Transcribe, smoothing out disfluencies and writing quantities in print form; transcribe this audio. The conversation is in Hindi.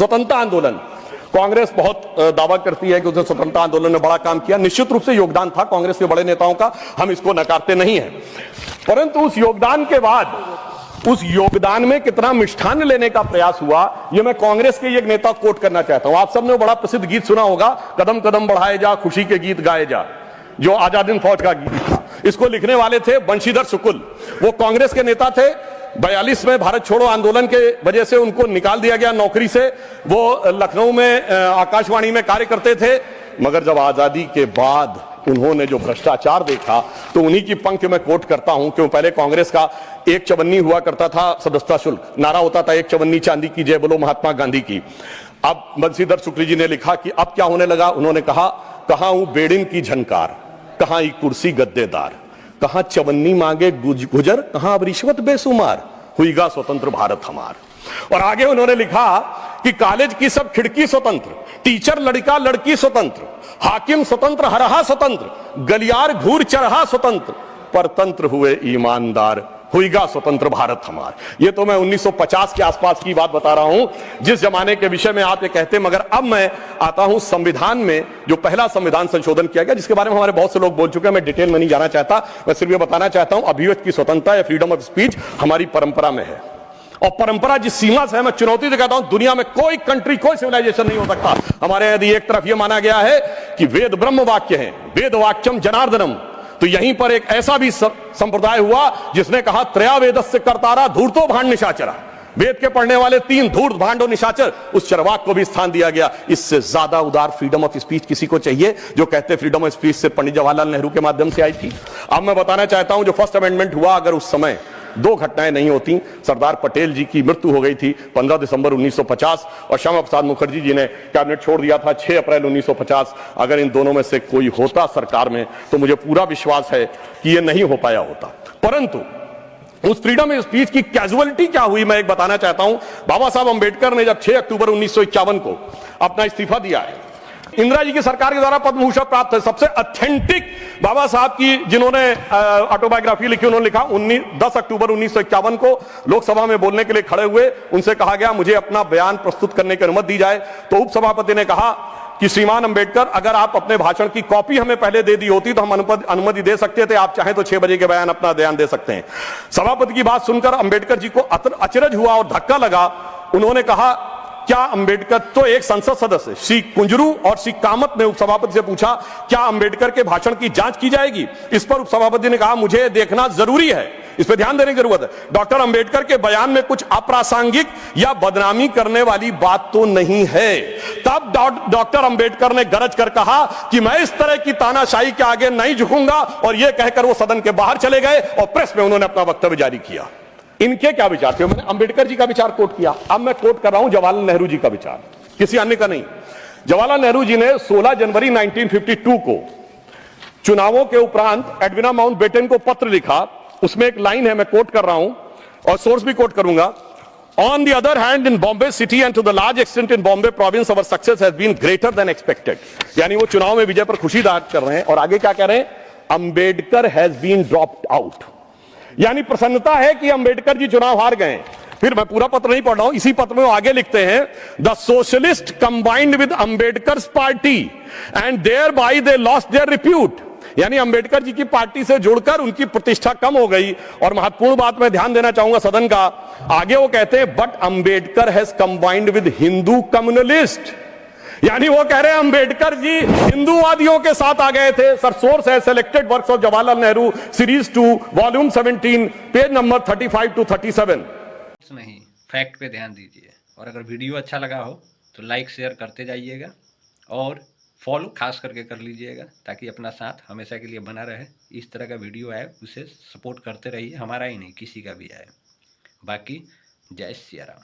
स्वतंत्रता आंदोलन, कांग्रेस बहुत दावा करती है कि उसने स्वतंत्रता आंदोलन में बड़ा काम किया। निश्चित रूप से योगदान था कांग्रेस के बड़े नेताओं का, हम इसको नकारते नहीं हैं, परंतु उस योगदान के बाद उस योगदान में कितना मिष्ठान लेने का प्रयास हुआ, यह मैं कांग्रेस के एक नेता कोट करना चाहता हूं। आप सबने बड़ा प्रसिद्ध गीत सुना होगा, कदम कदम बढ़ाए जा खुशी के गीत गाए जा, जो आजाद हिंद फौज का गीत था। इसको लिखने वाले थे बंशीधर शुक्ल, वो कांग्रेस के नेता थे। 42 में भारत छोड़ो आंदोलन के वजह से उनको निकाल दिया गया नौकरी से। वो लखनऊ में आकाशवाणी में कार्य करते थे, मगर जब आजादी के बाद उन्होंने जो भ्रष्टाचार देखा तो उन्हीं की पंक्ति में कोट करता हूं। क्यों, पहले कांग्रेस का एक चवन्नी हुआ करता था सदस्यता शुल्क, नारा होता था एक चवन्नी चांदी की जय बोलो महात्मा गांधी की। अब बंशीधर शुक्ल जी ने लिखा कि अब क्या होने लगा, उन्होंने कहा, कहां हूं बेड़िन की झनकार, कहां एक कुर्सी गद्देदार, कहां चवन्नी मांगे गुजर, कहां अब रिश्वत बेसुमार, हुईगा स्वतंत्र भारत हमार। और आगे उन्होंने लिखा कि कॉलेज की सब खिड़की स्वतंत्र, टीचर लड़का लड़की स्वतंत्र, हाकिम स्वतंत्र हरहा स्वतंत्र, गलियार घूर चरहा स्वतंत्र, परतंत्र हुए ईमानदार, हुईगा स्वतंत्र भारत हमार। ये तो मैं 1950 के आसपास की बात बता रहा हूं, जिस जमाने के विषय में आप ये कहते हैं। मगर अब मैं आता हूं संविधान में, जो पहला संविधान संशोधन किया गया, जिसके बारे में हमारे बहुत से लोग बोल चुके हैं, मैं डिटेल में नहीं जाना चाहता। मैं सिर्फ ये बताना चाहता हूं, अभिव्यक्ति की स्वतंत्रता या फ्रीडम ऑफ स्पीच हमारी परंपरा में है, और परंपरा जिस सीमा से है, मैं चुनौती से कहता हूं, दुनिया में कोई कंट्री, कोई सिविलाइजेशन नहीं हो सकता। हमारे यदि एक तरफ यह माना गया है कि वेद ब्रह्म वाक्य है, वेद वाक्यम जनार्दनम, तो यहीं पर एक ऐसा भी संप्रदाय हुआ जिसने कहा त्रया वेदस्य कर्तारा धूर्तो भांड निशाचरा, वेद के पढ़ने वाले तीन, धूर्त भांड और निशाचर, उस चरवाक को भी स्थान दिया गया। इससे ज्यादा उदार फ्रीडम ऑफ स्पीच किसी को चाहिए? जो कहते फ्रीडम ऑफ स्पीच से पंडित जवाहरलाल नेहरू के माध्यम से आई थी। अब मैं बताना चाहता हूं, जो फर्स्ट अमेंडमेंट हुआ, अगर उस समय दो घटनाएं नहीं होती, सरदार पटेल जी की मृत्यु हो गई थी 15 दिसंबर 1950, और श्यामा प्रसाद मुखर्जी जी ने कैबिनेट छोड़ दिया था 6 अप्रैल 1950। अगर इन दोनों में से कोई होता सरकार में, तो मुझे पूरा विश्वास है कि यह नहीं हो पाया होता। परंतु उस फ्रीडम ऑफ स्पीच की कैजुअलिटी क्या हुई, मैं एक बताना चाहता हूं। बाबा साहब अंबेडकर ने जब 6 अक्टूबर 1951 को अपना इस्तीफा दिया है, इंदिरा जी की सरकार के द्वारा पद्म भूषण प्राप्त है। सबसे ऑथेंटिक बाबा साहब की जिन्होंने ऑटोबायोग्राफी लिखी, उन्होंने लिखा 10 अक्टूबर 1951 को लोकसभा में बोलने के लिए खड़े हुए, उनसे कहा गया मुझे अपना बयान प्रस्तुत करने की अनुमति दी जाए। तो उपसभापति ने कहा कि श्रीमान अंबेडकर, अगर आप अपने भाषण की कॉपी हमें पहले दे दी होती तो हम अनुमति दे सकते थे, आप चाहें तो 6 बजे के बयान अपना बयान दे सकते हैं। सभापति की बात सुनकर अंबेडकर जी को अचरज हुआ और धक्का लगा। उन्होंने कहा, क्या अंबेडकर, तो एक संसद सदस्य श्री कुंजरू और श्री कामत ने उपसभापति से पूछा, क्या अंबेडकर के भाषण की जांच की जाएगी? इस पर उपसभापति ने कहा, मुझे देखना जरूरी है, इस पर ध्यान देने की जरूरत है। डॉक्टर अंबेडकर के बयान में कुछ अप्रासंगिक या बदनामी करने वाली बात तो नहीं है। तब डॉक्टर अंबेडकर ने गरज कर कहा कि मैं इस तरह की तानाशाही के आगे नहीं झुकूंगा, और यह कहकर वो सदन के बाहर चले गए और प्रेस में उन्होंने अपना वक्तव्य जारी किया। इनके क्या विचार थे? मैंने अंबेडकर जी का विचार कोट किया, अब मैं कोट कर रहा हूं जवाहरलाल नेहरू जी का विचार, किसी अन्य का नहीं। जवाहरलाल नेहरू जी ने 16 जनवरी 1952 को चुनावों के उपरांत एडविना माउंटबेटन को पत्र लिखा। उसमें एक लाइन है, मैं कोट कर रहा हूं और सोर्स भी कोट करूंगा। On the other hand, in Bombay city and to the large extent in Bombay province, our success has been greater than expected. यानी वो चुनाव में विजय पर खुशी जाहिर कर रहे हैं, और आगे क्या कह रहे हैं? Ambedkar has been dropped out, यानी प्रसन्नता है कि अंबेडकर जी चुनाव हार गए। फिर मैं पूरा पत्र नहीं पढ़ रहा हूं, इसी पत्र में वो आगे लिखते हैं, the socialist combined with Ambedkar's party and thereby they lost their reputation, यानी अंबेडकर जी की पार्टी से जुड़कर उनकी प्रतिष्ठा कम हो गई। और महत्वपूर्ण बात मैं ध्यान देना चाहूंगा सदन का, आगे वो कहते हैं, but Ambedkar has combined with Hindu communalist, यानी वो कह रहे हैं अंबेडकर जी हिंदूवादियों के साथ आ गए थे। सर, सोर्स है selected works of Jawaharlal Nehru series 2 volume 17 page number 35 to 37। नहीं, फैक्ट पे ध्यान दीजिए, और अगर वीडियो अच्छा लगा हो तो लाइक शेयर करते जाइएगा और फॉलो खास करके कर लीजिएगा, ताकि अपना साथ हमेशा के लिए बना रहे। इस तरह का वीडियो आए उसे सपोर्ट करते रहिए, हमारा ही नहीं किसी का भी आए। बाकी जय सिया राम।